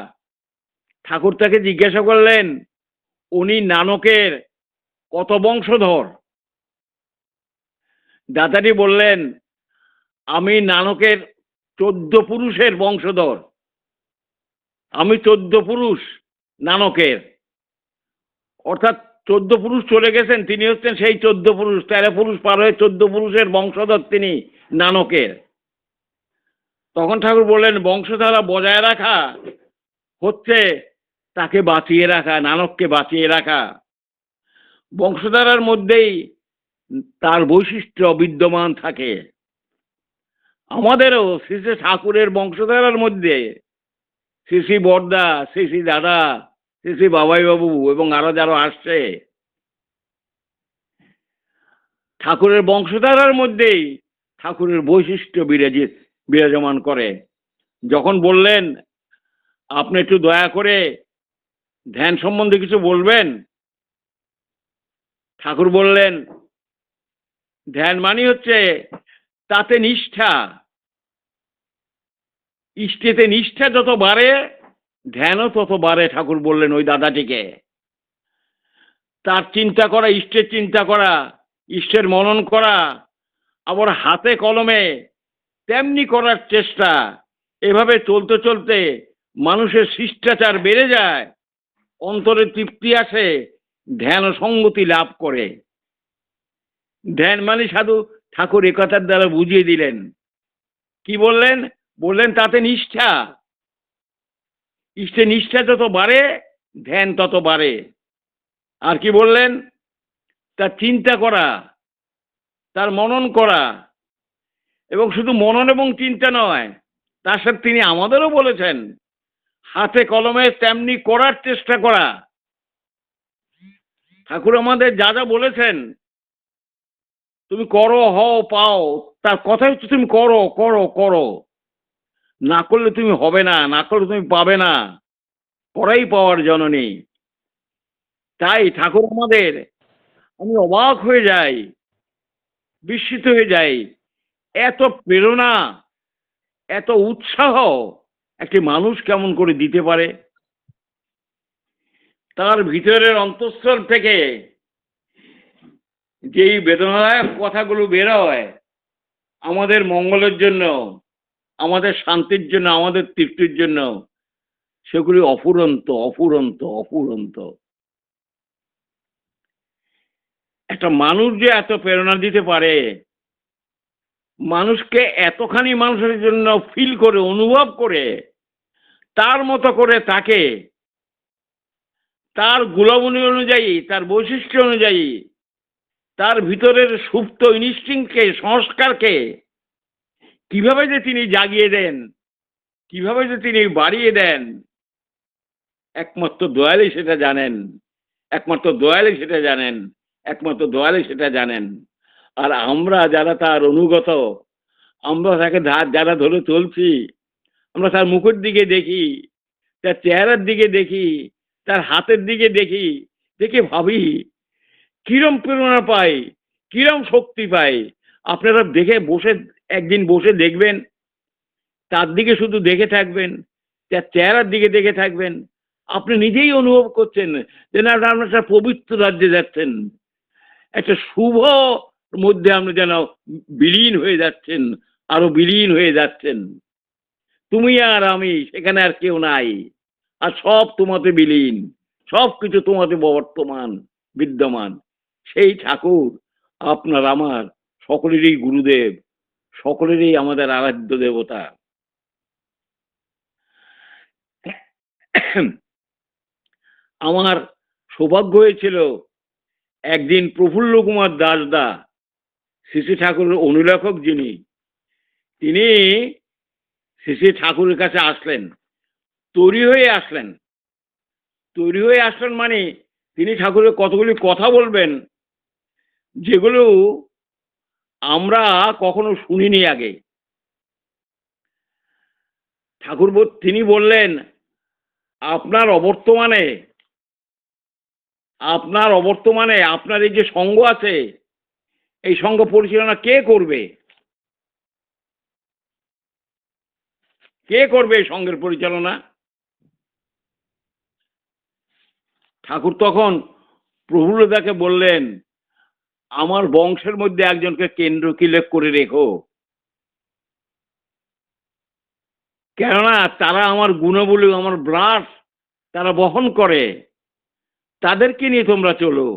ঠাকুর তাকে জিজ্ঞাসা করলেন, উনি নানকের কত বংশধর? দাদাটি বললেন, আমি নানকের 14 পুরুষের বংশধর, আমি 14 পুরুষ নানকের। অর্থাৎ 14 পুরুষ চলে গেছেন, তিনি হচ্ছেন সেই 14 পুরুষ, 13 পুরুষ পার হয়ে 14 পুরুষের বংশধর তিনি নানকের। তখন ঠাকুর বললেন বংশধারা বজায় রাখা হচ্ছে তাকে বাঁচিয়ে রাখা, নানককে বাঁচিয়ে রাখা। বংশধারার মধ্যেই তার বৈশিষ্ট্য বিদ্যমান থাকে। আমাদেরও শ্রী শ্রী ঠাকুরের বংশধারার মধ্যে শ্রী শ্রী বড়দা, শ্রী শ্রী দাদা, শ্রী শ্রী বাবাই বাবু এবং আরো যারা আসছে, ঠাকুরের বংশধারার মধ্যেই ঠাকুরের বৈশিষ্ট্য বিরাজমান করে। যখন বললেন আপনি একটু দয়া করে ধ্যান সম্বন্ধে কিছু বলবেন, ঠাকুর বললেন ধ্যান মানে হচ্ছে তাতে নিষ্ঠা, ইষ্টেতে নিষ্ঠা যত বাড়ে ধ্যানও তত বাড়ে। ঠাকুর বললেন ওই দাদাটিকে তার চিন্তা করা, ইষ্টের চিন্তা করা, ইষ্টের মনন করা, আবার হাতে কলমে তেমনি করার চেষ্টা। এভাবে চলতে চলতে মানুষের শিষ্টাচার বেড়ে যায়, অন্তরে তৃপ্তি আসে, ধ্যান ও সঙ্গতি লাভ করে। ধ্যান মানে সাধু ঠাকুর একথার দ্বারা বুঝিয়ে দিলেন। কি বললেন? বললেন তাতে নিষ্ঠা, ইষ্টে নিষ্ঠা যত বাড়ে ধ্যান তত বাড়ে। আর কি বললেন? তার চিন্তা করা, তার মনন করা, এবং শুধু মনন এবং চিন্তা নয়, তার সাথে তিনি আমাদেরও বলেছেন হাতে কলমে তেমনি করার চেষ্টা করা। ঠাকুর আমাদের যা যা বলেছেন তুমি করো, হও, পাও, তার কথা হচ্ছে তুমি করো করো করো। না করলে তুমি হবে না, না করলে তুমি পাবে না, করাই পাওয়ার জননী। তাই ঠাকুর আমাদের, আমি অবাক হয়ে যাই, বিস্মিত হয়ে যাই, এত প্রেরণা, এত উৎসাহ একটি মানুষ কেমন করে দিতে পারে। তার ভিতরের অন্তঃস্থল থেকে যেই বেদনাদায়ক কথাগুলো বেরোয় আমাদের মঙ্গলের জন্য, আমাদের শান্তির জন্য, আমাদের তৃপ্তির জন্য, সেগুলি অফুরন্ত অফুরন্ত অফুরন্ত। একটা মানুষ যে এত প্রেরণা দিতে পারে, মানুষকে এতখানি মানুষের জন্য ফিল করে, অনুভব করে, তার মতো করে তাকে তার গুণাবলী অনুযায়ী, তার বৈশিষ্ট্য অনুযায়ী, তার ভিতরের সুপ্ত ইনস্টিংক্টকে, সংস্কারকে কিভাবে যে তিনি জাগিয়ে দেন, কিভাবে যে তিনি বাড়িয়ে দেন, একমাত্র দয়ালই সেটা জানেন, একমাত্র দয়ালই সেটা জানেন, একমাত্র দয়ালই সেটা জানেন। আর আমরা যারা তার অনুগত, আমরা তাকে যারা ধরে চলছি, আমরা তার মুখের দিকে দেখি, তার চেহারার দিকে দেখি, তার হাতের দিকে দেখি, দেখে ভাবি কিরম প্রেরণা পাই, কিরম শক্তি পাই। আপনারা দেখে বসে, একদিন বসে দেখবেন, তার দিকে শুধু দেখে থাকবেন, তার চেহারার দিকে দেখে থাকবেন, আপনি নিজেই অনুভব করছেন যে না, আপনার একটা পবিত্র রাজ্যে যাচ্ছেন, একটা শুভ মধ্যে আপনি যেন বিলীন হয়ে যাচ্ছেন, আরো বিলীন হয়ে যাচ্ছেন। তুমি আর আমি, সেখানে আর কেউ নাই, আর সব তোমাতে বিলীন, সব কিছু তোমাতে বর্তমান বিদ্যমান। সেই ঠাকুর আপনার আমার সকলেরই গুরুদেব, সকলেরই আমাদের আরাধ্য দেবতা। আমার সৌভাগ্য হয়েছিল একদিন প্রফুল্ল কুমার দাসদা, শ্রী শ্রী ঠাকুরের অনুলেখক যিনি, তিনি শ্রী শ্রী ঠাকুরের কাছে আসলেন, তৈরি হয়ে আসলেন। তৈরি হয়ে আসলেন মানে তিনি ঠাকুরের কতগুলি কথা বলবেন যেগুলো আমরা কখনো শুনিনি আগে। ঠাকুর তিনি বললেন আপনার অবর্তমানে, আপনার অবর্তমানে আপনার এই যে সঙ্গ আছে, এই সঙ্গ পরিচালনা কে করবে? কে করবে এই সঙ্গের পরিচালনা? ঠাকুর তখন প্রফুল্লদাকে বললেন আমার বংশের মধ্যে একজনকে কেন্দ্র কিলেক করে রেখো, কেননা তারা আমার গুণাবলী, আমার ব্রাশ তারা বহন করে, তাদেরকে নিয়ে তোমরা চলো।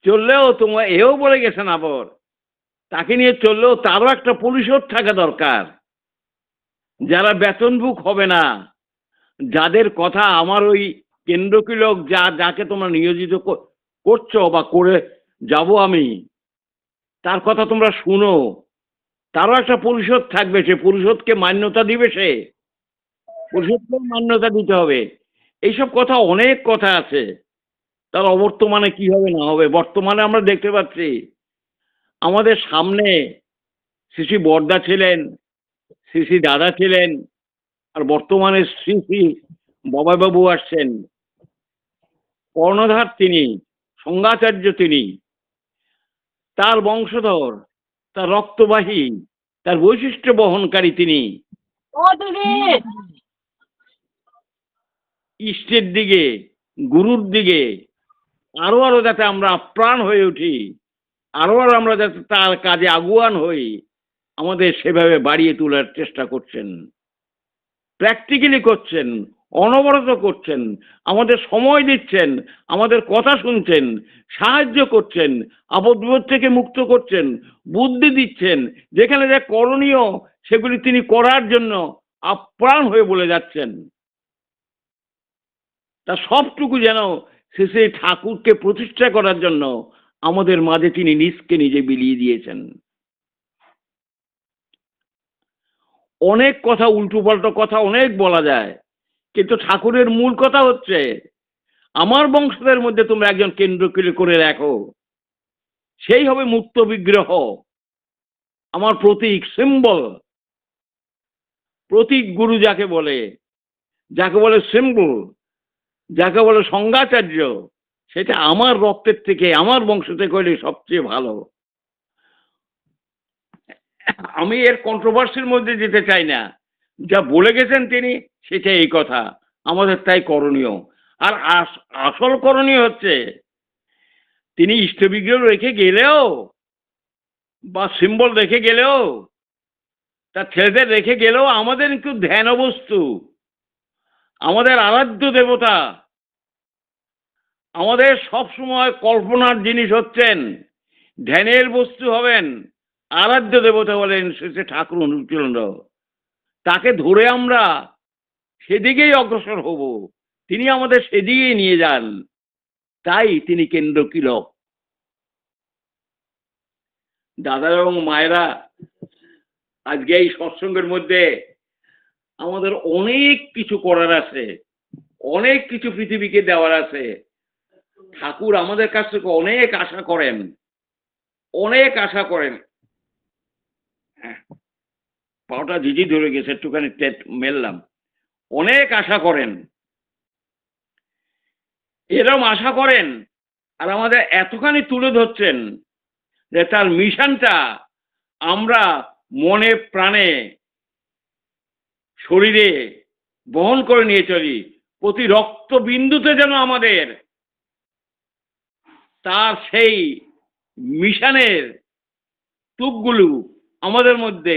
চললেও তোমরা এও বলে গেছেন আবার, তাকে নিয়ে চললেও তারও একটা পরিষদ থাকা দরকার। যারা বেতনভুক হবে না, যাদের কথা আমার ওই কেন্দ্রকিলক যাকে তোমরা নিয়োজিত করছো বা করে যাব আমি, তার কথা তোমরা শুনো। তারও একটা পরিষদ থাকবে, সে পরিষদকে মান্যতা দিবে, সে পরিষদকে মান্যতা দিতে হবে। এইসব কথা, অনেক কথা আছে। তার অবর্তমানে কি হবে না হবে, বর্তমানে আমরা দেখতে পাচ্ছি আমাদের সামনে শ্রী শ্রী বড়দা ছিলেন, শ্রী শ্রী দাদা ছিলেন, আর বর্তমানে শ্রী শ্রী বাবাইবাবু আসছেন। কর্ণধার তিনি, সংজ্ঞাচার্য তিনি, তার বংশধর, তার রক্তবাহী, তার বৈশিষ্ট্য বহনকারী তিনি। ইষ্টের দিকে, গুরুর দিকে আরো আরো যাতে আমরা আপ্রাণ হয়ে উঠি, আরো আরো আমরা যাতে তার কাজে আগুয়ান হই, আমাদের সেভাবে বাড়িয়ে তোলার চেষ্টা করছেন, প্র্যাকটিক্যালি করছেন, অনবরত করছেন, আমাদের সময় দিচ্ছেন, আমাদের কথা শুনছেন, সাহায্য করছেন, আপদ থেকে মুক্ত করছেন, বুদ্ধি দিচ্ছেন, যেখানে যা করণীয় সেগুলি তিনি করার জন্য আপ্রাণ হয়ে বলে যাচ্ছেন। তা সবটুকু যেন শেষে ঠাকুরকে প্রতিষ্ঠা করার জন্য আমাদের মাঝে তিনি নিজকে নিজে বিলিয়ে দিয়েছেন। অনেক কথা, উল্টোপাল্টা কথা অনেক বলা যায়, কিন্তু ঠাকুরের মূল কথা হচ্ছে আমার বংশধরের মধ্যে তোমরা একজন কেন্দ্র করে রাখো, সেই হবে মুক্ত বিগ্রহ, আমার প্রতীক, সিম্বল। প্রতীক গুরু যাকে বলে, যাকে বলে সিম্বল, যাকে বলে সংজ্ঞাচার্য, সেটা আমার রক্তের থেকে, আমার বংশ থেকে হলে সবচেয়ে ভালো। আমি এর কন্ট্রোভার্সির মধ্যে যেতে চাই না, যা বলে গেছেন তিনি সেটা এই কথা, আমাদের তাই করণীয়। আর আসল করণীয় হচ্ছে তিনি ইষ্টবিগ্রহ রেখে গেলেও বা সিম্বল রেখে গেলেও, তার ছেলেদের রেখে গেলেও আমাদের একটু ধ্যান বস্তু, আমাদের আরাধ্য দেবতা, আমাদের সব সময় কল্পনার জিনিস হচ্ছেন, ধ্যানের বস্তু হবেন আরাধ্য দেবতা বলেন শ্রী ঠাকুর অনুকূলচন্দ্র। তাকে ধরে আমরা সেদিকেই অগ্রসর হব, তিনি আমাদের সেদিকেই নিয়ে যান। তাই তিনি কেন্দ্র কিলক। দাদা এবং মায়েরা, আজকে এই সৎসঙ্গের মধ্যে আমাদের অনেক কিছু করার আছে, অনেক কিছু পৃথিবীকে দেওয়ার আছে। ঠাকুর আমাদের কাছ থেকে অনেক আশা করেন, অনেক আশা করেন। পাওটা ঝিঝি ধরে গেছে, একটুখানি টেট মেললাম। অনেক আশা করেন, এরম আশা করেন, আর আমাদের এতখানি তুলে ধরছেন যে তার মিশনটা আমরা মনে প্রাণে শরীরে বহন করে নিয়ে চলি। প্রতি রক্তবিন্দুতে যেন আমাদের তার সেই মিশনের টুকগুলো আমাদের মধ্যে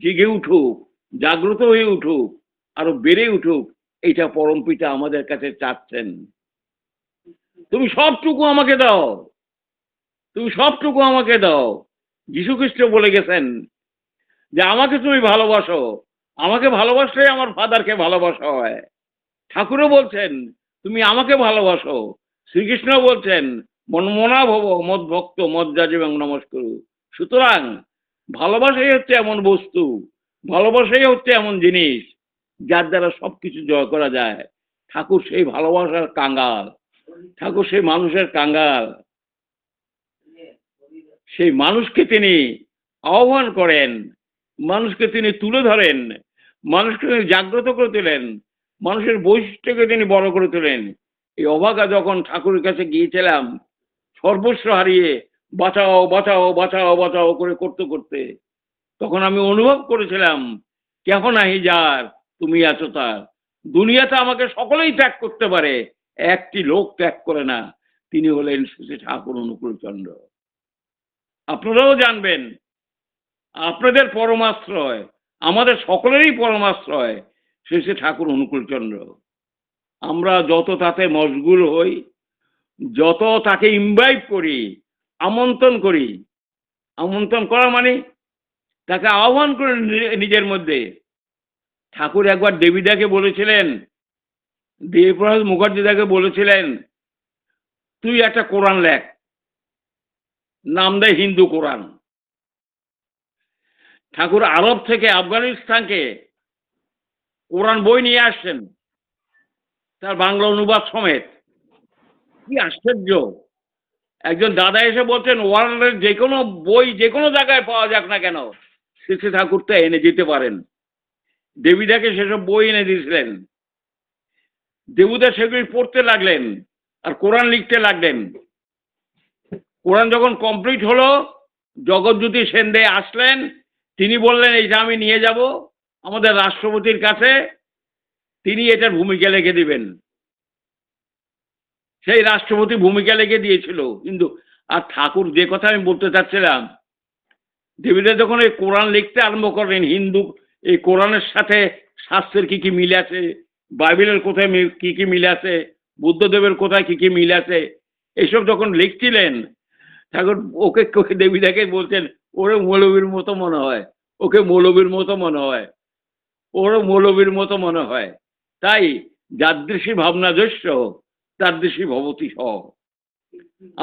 জেগে উঠুক, জাগ্রত হয়ে উঠুক, আরো বেড়ে উঠুক, এইটা পরমপিতা আমাদের কাছে চাচ্ছেন। তুমি সবটুকু আমাকে দাও, তুমি সবটুকু আমাকে দাও। যীশুখ্রিস্ট বলে গেছেন যে আমাকে তুমি ভালোবাসো, আমাকে ভালোবাসলে আমার ফাদারকে ভালোবাসা হয়। ঠাকুরও বলছেন তুমি আমাকে ভালোবাসো। শ্রীকৃষ্ণ বলছেন মনমনা ভব মদ ভক্ত মদ যাজীবং নমস্কুরু। সুতরাং ভালোবাসাই হচ্ছে এমন বস্তু, ভালোবাসাই হচ্ছে এমন জিনিস যার দ্বারা সবকিছু জয় করা যায়। ঠাকুর সেই ভালোবাসার কাঙ্গাল, ঠাকুর সেই মানুষের কাঙ্গাল। সেই মানুষকে তিনি আহ্বান করেন, মানুষকে তিনি তুলে ধরেন, মানুষকে তিনি জাগ্রত করে তোলেন, মানুষের বৈশিষ্ট্যকে তিনি বড় করে তোলেন। এই অভাগা যখন ঠাকুরের কাছে গিয়েছিলাম সর্বস্ব হারিয়ে বাঁচাও বাঁচাও বাঁচাও বাঁচাও করে করতে করতে, তখন আমি অনুভব করেছিলাম কেহ নাহি যার তুমি আছো তার। দুনিয়াতে আমাকে সকলেই ত্যাগ করতে পারে, একটি লোক ত্যাগ করে না, তিনি হলেন শ্রী ঠাকুর অনুকূলচন্দ্র। আপনারাও জানবেন আপনাদের পরমাশ্রয়, আমাদের সকলেরই পরমাশ্রয় শ্রী ঠাকুর অনুকূলচন্দ্র। আমরা যত তাতে মশগুল হই, যত তাকে ইনভাইট করি, আমন্ত্রণ করা মানে তাকে আহ্বান করে নিজের মধ্যে। ঠাকুর একবার দেবীদাকে বলেছিলেন, দেবপ্রসাদ মুখার্জিদাকে বলেছিলেন, তুই একটা কোরআন লেখ, নাম দেয় হিন্দু কোরআন। ঠাকুর আরব থেকে আফগানিস্তানকে কোরআন বই নিয়ে আসছেন, তার বাংলা অনুবাদ সমেত। কি আশ্চর্য! একজন দাদা এসে বলছেন, ওয়ার্ল্ডের যে কোনো বই যে কোনো জায়গায় পাওয়া যাক না কেন, শ্রী ঠাকুর তো এনে দিতে পারেন। দেবীদাকে সেসব বই এনে দিয়েছিলেন। দেবুদা সেগুলি পড়তে লাগলেন আর কোরআন লিখতে লাগলেন। কোরআন যখন কমপ্লিট হলো, জগৎজ্যোতি সেনদে আসলেন। তিনি বললেন, এইটা আমি নিয়ে যাব আমাদের রাষ্ট্রপতির কাছে, তিনি এটার ভূমিকা লিখে দিবেন। সেই রাষ্ট্রপতি ভূমিকা লিখে দিয়েছিল। কিন্তু আর ঠাকুর যে কথা আমি বলতে চাচ্ছিলাম, দেবীদা যখন এই কোরআন লিখতে আরম্ভ করলেন, হিন্দু এই কোরআনের সাথে শাস্ত্রের কি কি মিল আছে, বাইবেলের কোথায় কি কি মিল আছে, বুদ্ধদেবের কোথায় কি কি মিল আছে, এইসব যখন লিখছিলেন, ঠাকুর ওকে দেবীদাকে বলছেন, ওরে মৌলবীর মতো মনে হয়, ওকে মৌলবীর মতো মনে হয়, ওরও মৌলবীর মতো মনে হয়। তাই যাদৃশী ভাবনা দস্য তাদৃশী ভবতী স।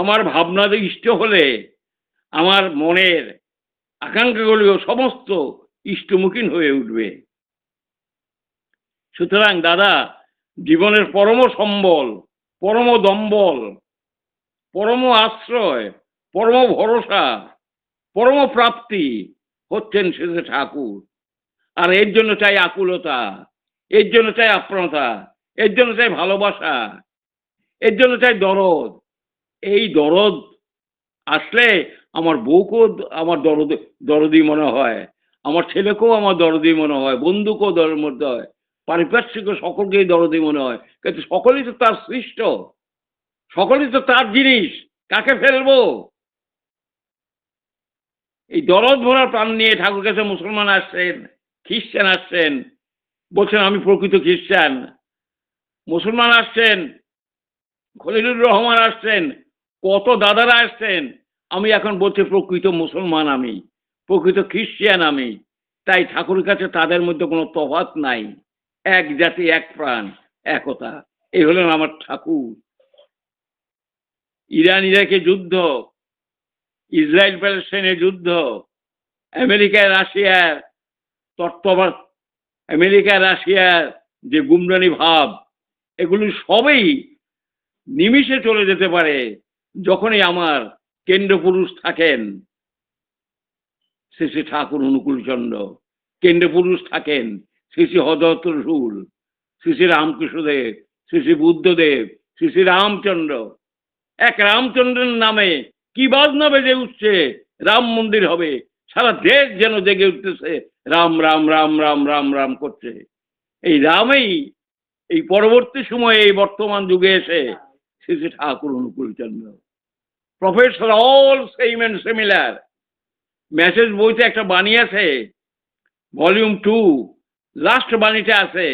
আমার ভাবনা ইষ্ট হলে আমার মনের আকাঙ্ক্ষাগুলিও সমস্ত ইষ্টমুখী হয়ে উঠবে। সুতরাং দাদা, জীবনের পরম সম্বল, পরম দম্বল, পরম আশ্রয়, পরম ভরসা, পরম প্রাপ্তি হচ্ছেন শ্রী ঠাকুর। আর এর জন্য চাই আকুলতা, এর জন্য চাই আপ্রাণতা, এর জন্য চাই ভালোবাসা, এর জন্য চাই দরদ। এই দরদ আসলে আমার বউকেও আমার দরদি মনে হয়, আমার ছেলেকেও আমার দরদি মনে হয়, বন্ধুকেও মধ্যে হয়, পারিপার্শ্বিক সকলকেই দরদি মনে হয়। কিন্তু সকলেই তো তার সৃষ্ট, সকলেই তো তার জিনিস, কাকে ফেলবো? এই দরদ ভরা প্রাণ নিয়ে ঠাকুর কাছে মুসলমান আসছেন, খ্রিস্টান আসছেন, বলছেন আমি প্রকৃত খ্রিস্টান। মুসলমান আসছেন, খলিলুর রহমান আসছেন, কত দাদারা আসছেন। আমি এখন বলছি প্রকৃত মুসলমান, আমি প্রকৃত খ্রিস্টান আমি। তাই ঠাকুরের কাছে তাদের মধ্যে কোনো তফাৎ নাই, এক জাতি, এক প্রাণ, একতা। এই হলেন আমার ঠাকুর। ইরান ইরাকে যুদ্ধ, ইসরায়েল প্যালেস্টাইনের যুদ্ধ, আমেরিকা রাশিয়ার তত্ত্বাবধান, আমেরিকা রাশিয়ার যে গুমরানি ভাব, এগুলি সবই নিমিষে চলে যেতে পারে যখনই আমার কেন্দ্রপুরুষ থাকেন শ্রী শ্রী ঠাকুর অনুকূলচন্দ্র, কেন্দ্রপুরুষ থাকেন শ্রী শ্রী হযরত রসুল, শ্রী শ্রী রামকৃষ্ণদেব, শ্রী শ্রী বুদ্ধদেব, শ্রী শ্রী রামচন্দ্র। এক রামচন্দ্রের নামে কি বাজনা বেজে উঠছে, রাম মন্দির হবে, সারা দেশ যেন জেগে উঠতেছে, রাম রাম রাম রাম রাম রাম করছে। এই রামেই এই পরবর্তী সময়ে এই বর্তমান যুগে এসে Shri Shri Thakur Anukulchandra. Prophets are all same and similar. Message বইতে একটা বাণী আছে, ভলিউম 2, লাস্ট বাণীটা আছে,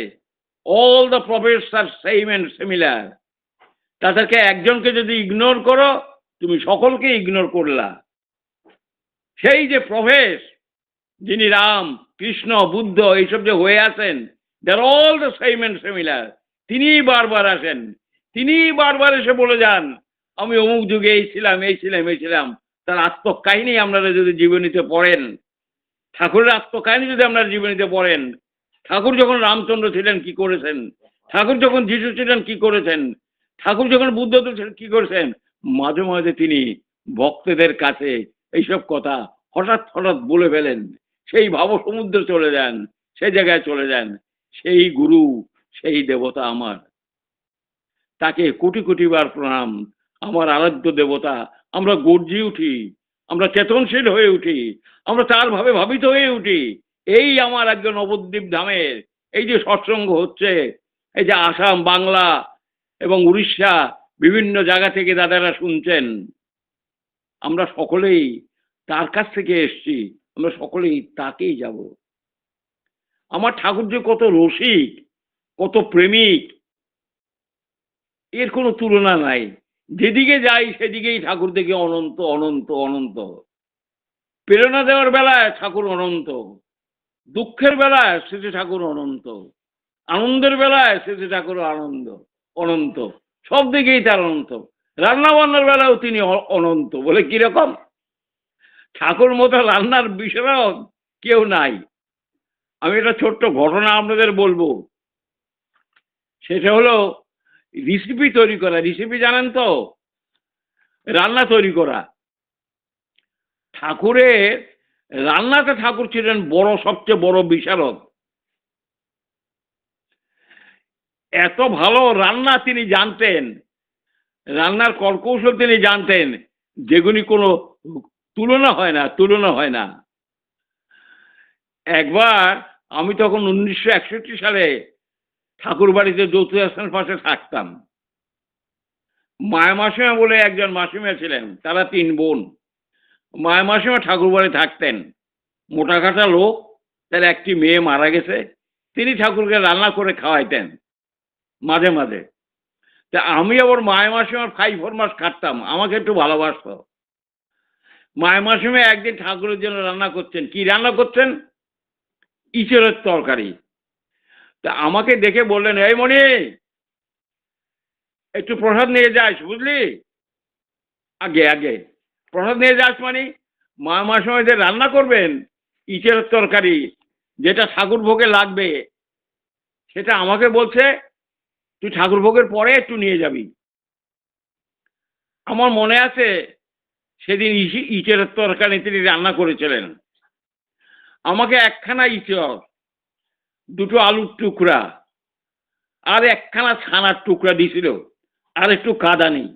all the prophets are same and similar. তাদেরকে একজনকে যদি ইগনোর করো, তুমি সকলকে ইগনোর করলা। সেই যে প্রফেস, যিনি রাম, কৃষ্ণ, বুদ্ধ এইসব যে হয়ে আছেন, they are all the same and similar. তিনিই বারবার আসেন, তিনিই বারবার এসে বলে যান, আমি অমুক যুগে এই ছিলাম, এই ছিলাম, এই ছিলাম। তার আত্মকাহিনী আপনারা যদি জীবনীতে পড়েন, ঠাকুরের আত্মকাহিনী যদি আপনারা জীবনীতে পড়েন, ঠাকুর যখন রামচন্দ্র ছিলেন কি করেছেন, ঠাকুর যখন যিশু ছিলেন কি করেছেন, ঠাকুর যখন বুদ্ধদেব ছিলেন কি করেছেন, মাঝে মাঝে তিনি ভক্তদের কাছে এইসব কথা হঠাৎ হঠাৎ বলে ফেলেন। সেই ভাব সমুদ্রে চলে যান, সেই জায়গায় চলে যান। সেই গুরু, সেই দেবতা আমার, তাকে কোটি কোটি বার প্রণাম। আমার আরাধ্য দেবতা, আমরা গর্জি উঠি, আমরা চেতনশীল হয়ে উঠি, আমরা তার ভাবে ভাবিত হয়ে উঠি। এই আমার একজন নবদ্বীপ ধামের এই যে সৎসঙ্গ হচ্ছে, এই যে আসাম, বাংলা এবং উড়িষ্যা বিভিন্ন জায়গা থেকে দাদারা শুনছেন, আমরা সকলেই তার কাছ থেকে এসছি, আমরা সকলেই তাকেই যাব। আমার ঠাকুর যে কত রসিক, কত প্রেমিক, এর কোনো তুলনা নাই। যেদিকে যাই সেদিকেই ঠাকুর দেখি অনন্ত অনন্ত অনন্ত। প্রেরণা দেওয়ার বেলায় ঠাকুর অনন্ত, দুঃখের বেলায় শ্রী ঠাকুর অনন্ত, আনন্দের বেলায় শ্রী ঠাকুর আনন্দ অনন্ত, সব দিকেই তার অনন্ত। রান্না বান্নার বেলাও তিনি অনন্ত। বলে কিরকম? ঠাকুর মতো রান্নার বিশারদ কেউ নাই। আমি একটা ছোট্ট ঘটনা আপনাদের বলবো। সেটা হলো রেসিপি তৈরি করা। রেসিপি জানেন তো? রান্না তৈরি করা। ঠাকুরের রান্নাতে ঠাকুর ছিলেন বড়, সবচেয়ে বড় বিশারদ। এত ভালো রান্না তিনি জানতেন, রান্নার কলকৌশল তিনি জানতেন, যেগুলি কোনো তুলনা হয় না, তুলনা হয় না। একবার আমি তখন 1961 সালে ঠাকুর বাড়িতে যৌথ আশ্রমের পাশে থাকতাম। মায়া মাসিমা বলে একজন মাসিমা ছিলেন, তারা 3 বোন। মায়া মাসিমা ঠাকুর বাড়ি থাকতেন, মোটা কাটা লোক, তার একটি মেয়ে মারা গেছে। তিনি ঠাকুরকে রান্না করে খাওয়াইতেন মাঝে মাঝে। তা আমি আবার মায়া মাসিমার 5-4 মাস খাটতাম, আমাকে একটু ভালোবাসতো। মায়া মাসিমা একদিন ঠাকুরের জন্য রান্না করছেন। কি রান্না করছেন? ইঁচড়ের তরকারি। তা আমাকে দেখে বললেন, এই মণি, একটু প্রসাদ নিয়ে যাস, বুঝলি? আগে আগে প্রসাদ নিয়ে যাস মানে? মায়া মাসিমা যে রান্না করবেন ইঁচড়ের তরকারি, যেটা ঠাকুর ভোগে লাগবে, সেটা আমাকে বলছে তুই ঠাকুর ভোগের পরে একটু নিয়ে যাবি। আমার মনে আছে সেদিন ইঁচড়ের তরকারি তিনি রান্না করেছিলেন। আমাকে একখানা ইঁচড়, 2টো আলুর টুকরা আর একখানা ছানার টুকরা দিয়েছিল, আর একটু কাদানি,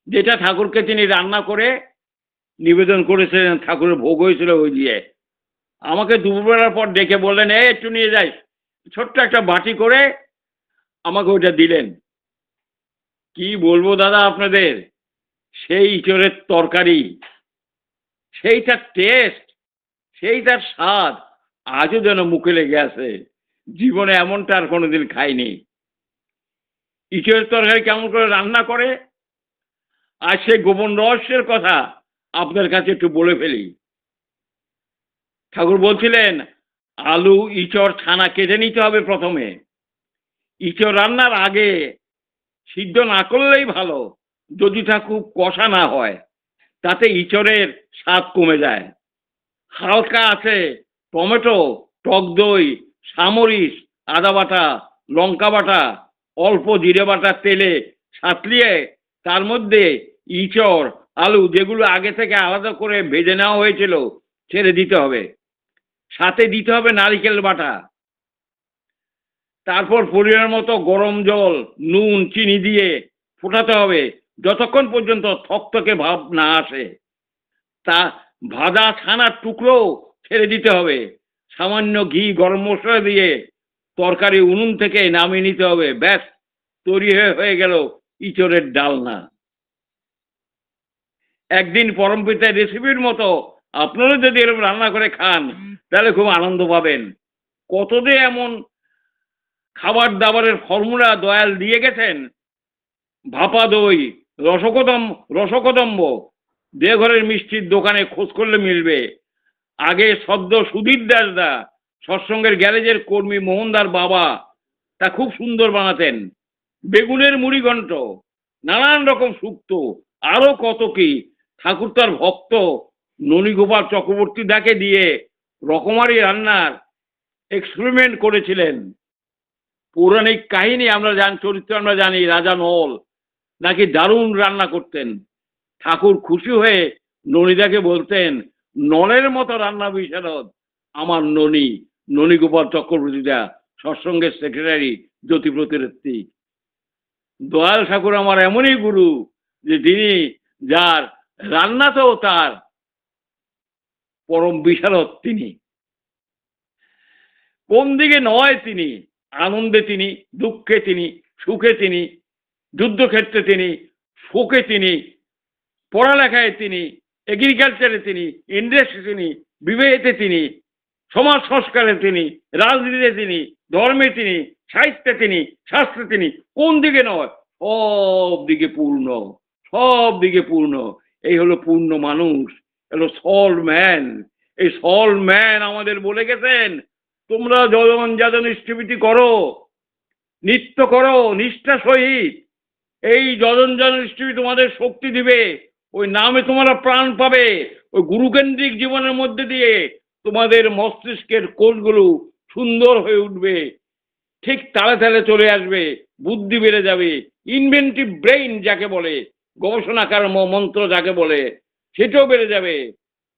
যেটা ঠাকুরকে তিনি রান্না করে নিবেদন করেছিলেন। ঠাকুরের ভোগ হয়েছিল ওই দিয়ে। আমাকে দুপুরবেলার পর ডেকে বললেন, একটু নিয়ে যাই। ছোট্ট একটা বাটি করে আমাকে ওইটা দিলেন। কি বলবো দাদা আপনাদের, সেই ইঁচড়ের তরকারি, সেইটার টেস্ট, সেইটার স্বাদ আজও যেন মুখে লেগে আছে। জীবনে এমনটা আর কোনোদিন খাইনি। ইঁচড়ের তরকারি কেমন করে রান্না করে, আর সেই গোপন রহস্যের কথা আপনার কাছে একটু বলে ফেলি। ঠাকুর বলছিলেন, আলু, ইঁচড়, ছানা কেটে নিতে হবে প্রথমে। ইঁচড় রান্নার আগে সিদ্ধ না করলেই ভালো, যদি তা খুব কষা না হয়, তাতে ইঁচড়ের স্বাদ কমে যায়। হালকা আছে টমেটো, টক দই, সামরিচ, আদা বাটা, লঙ্কা বাটা, অল্প জিরে বাটা তেলে সাঁতলিয়ে তার মধ্যে ইঁচড়, আলু, যেগুলো আগে থেকে আলাদা করে ভেজে নেওয়া হয়েছিল, ছেড়ে দিতে হবে। সাথে দিতে হবে নারিকেল বাটা। তারপর পরিমাণ মতো গরম জল, নুন, চিনি দিয়ে ফোটাতে হবে যতক্ষণ পর্যন্ত থকথকে ভাব না আসে। তা ভাজা ছানার টুকরো ছেড়ে দিতে হবে। সামান্য ঘি, গরম মশলা দিয়ে তরকারি উনুন থেকে নামিয়ে নিতে হবে। ব্যাস, তৈরি হয়ে গেল ইঁচড়ের ডালনা। একদিন পরমপিতার রেসিপির মতো আপনারা যদি এরকম রান্না করে খান, তাহলে খুব আনন্দ পাবেন। কত যে এমন খাবার দাবারের ফর্মুলা দয়াল দিয়ে গেছেন। ভাপা দই, রসকদম্ব, দেওঘরের মিষ্টির দোকানে খোঁজ করলে মিলবে। আগে সদ্য সুধীর দাসদা, সৎসঙ্গের গ্যারেজের কর্মী মোহনদার বাবা, তা খুব সুন্দর বানাতেন। বেগুনের মুড়িঘণ্ট, নানান রকম শুক্তো, আরো কত কি। ঠাকুর তার ভক্ত ননীগোপাল চক্রবর্তী দাকে দিয়ে রকমারি রান্নার এক্সপেরিমেন্ট করেছিলেন। পৌরাণিক কাহিনী আমরা জানি, চরিত্র আমরা জানি, রাজা নল নাকি দারুণ রান্না করতেন। ঠাকুর খুশি হয়ে ননীদাকে বলতেন, নলের মতো রান্না বিশারদ আমার ননীগোপাল চক্রবর্তীদা, সৎসঙ্গের সেক্রেটারি, জ্যোতিপ্রতি ঋত্বিক। দয়াল ঠাকুর আমার এমনই গুরু যে তিনি, যার রান্নাতেও তার পরম বিশারদ। তিনি কোন দিকে নয়, তিনি আনন্দে, তিনি দুঃখে, তিনি সুখে, তিনি যুদ্ধক্ষেত্রে, তিনি শোকে, তিনি পড়ালেখায়, তিনি এগ্রিকালচারে, তিনি ইন্ডাস্ট্রি, তিনি বিবাহেতে, তিনি সমাজ সংস্কারে তিনি, রাজনীতিতে তিনি, ধর্মে তিনি, সাহিত্যে তিনি, শাস্ত্রে তিনি, কোন দিকে নয়, সব দিকে পূর্ণ, সব দিকে পূর্ণ। এই হলো পূর্ণ মানুষ, হলো সল ম্যান। এই সল ম্যান আমাদের বলে গেছেন, তোমরা যজন যাজন ইষ্টভীতি করো, নিত্য করো নিষ্ঠা সহিত, এই যজন যাজন ইষ্টভীতি তোমাদের শক্তি দিবে, ওই নামে তোমরা প্রাণ পাবে, ওই গুরুকেন্দ্রিক জীবনের মধ্যে দিয়ে তোমাদের মস্তিষ্কের কোষগুলো সুন্দর হয়ে উঠবে, ঠিক তালে তালে চলে আসবে, বুদ্ধি বেড়ে যাবে, ইনভেন্টিভ ব্রেইন যাকে বলে, গবেষণাকার মন্ত্র যাকে বলে, সেটাও বেড়ে যাবে।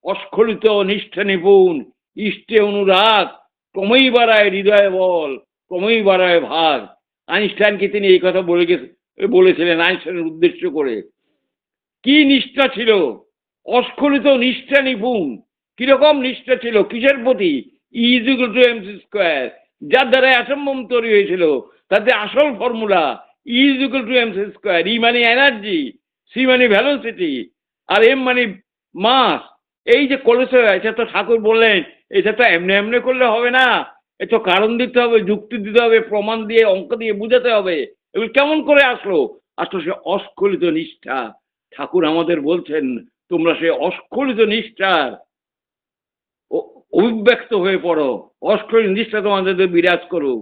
অস্খলিত নিষ্ঠা নিপুণ, ইষ্টে অনুরাগ, ক্রমেই বাড়ায় হৃদয় বল, ক্রমেই বাড়ায় ভাগ। আইনস্টাইনকে তিনি এই কথা বলেছিলেন আইনস্টাইনের উদ্দেশ্য করে। কি নিষ্ঠা ছিল, অস্খলিত নিষ্ঠা নিপুণ। কিরকম নিষ্ঠা ছিল, কিসের প্রতি? Is equal to MC square, যার দ্বারা অ্যাটম বোম তৈরি হয়েছিল, তাতে আসল formula is equal to MC square. E মানে এনার্জি, সি মানে ভ্যালোসিটি, আর এম মানে মাস। এই যে করেছে, এটা তো ঠাকুর বললেন, এটা তো এমনি এমনি করলে হবে না, এ তো কারণ দিতে হবে, যুক্তি দিতে হবে, প্রমাণ দিয়ে, অঙ্ক দিয়ে বুঝাতে হবে। এগুলো কেমন করে আসলো? আসলে সে অস্খলিত নিষ্ঠা। ঠাকুর আমাদের বলছেন, তোমরা সে অস্খলিত নিষ্ঠার অভিব্যক্ত হয়ে পড়ো, অস্খলিত নিষ্ঠা তোমাদের বিরাজ করুক।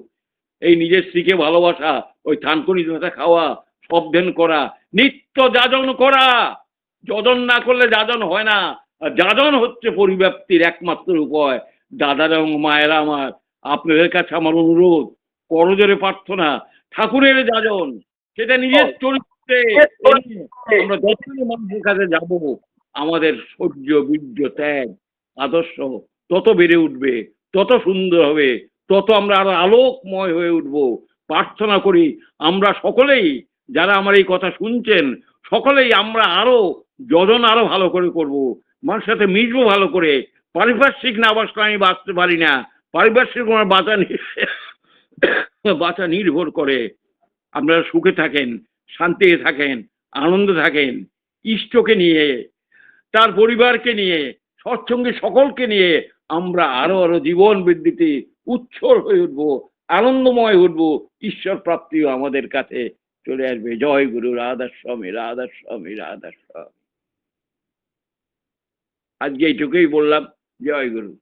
এই নিজের স্ত্রীকে ভালোবাসা, ওই থানকুনি ভাষা খাওয়া, শব্দেন করা, নিত্য যাজন করা। যজন না করলে যাজন হয় না, আর যাজন হচ্ছে পরিব্যাপ্তির একমাত্র উপায়। দাদারা এবং মায়েরা আমার, আপনাদের কাছে আমার অনুরোধ, করজোরে প্রার্থনা, ঠাকুরের যাজন, সেটা নিজের চরিত্রে এনে আমরা যতই মানুষের কাছে যাব, আমাদের সহ্য, বীর্য, ত্যাগ, আদর্শ তত বেড়ে উঠবে, তত সুন্দর হবে, তত আমরা আরো আলোকময় হয়ে উঠব। প্রার্থনা করি আমরা সকলেই, যারা আমার এই কথা শুনছেন, সকলেই আমরা আরো যজন আরো ভালো করে করব, মানুষের সাথে মিশবো ভালো করে। পারিপার্শ্বিক না বাঁচলে আমি বাঁচতে পারি না। পারিপার্শ্বিক আমার বাঁচা নির্ভর করে আপনারা সুখে থাকেন, শান্তিতে থাকেন, আনন্দে থাকেন, ইষ্টকে নিয়ে, তার পরিবারকে নিয়ে, সৎসঙ্গী সকলকে নিয়ে আমরা আরো আরো জীবন বৃদ্ধিতে উচ্ছল হয়ে উঠবো, আনন্দময় উঠবো, ঈশ্বর প্রাপ্তিও আমাদের কাছে চলে আসবে। জয় গুরু, রাধা স্বামী, রাধা স্বামী, রাধা স্বামী। আজকে এইটুকুই বললাম। জয় গুরু।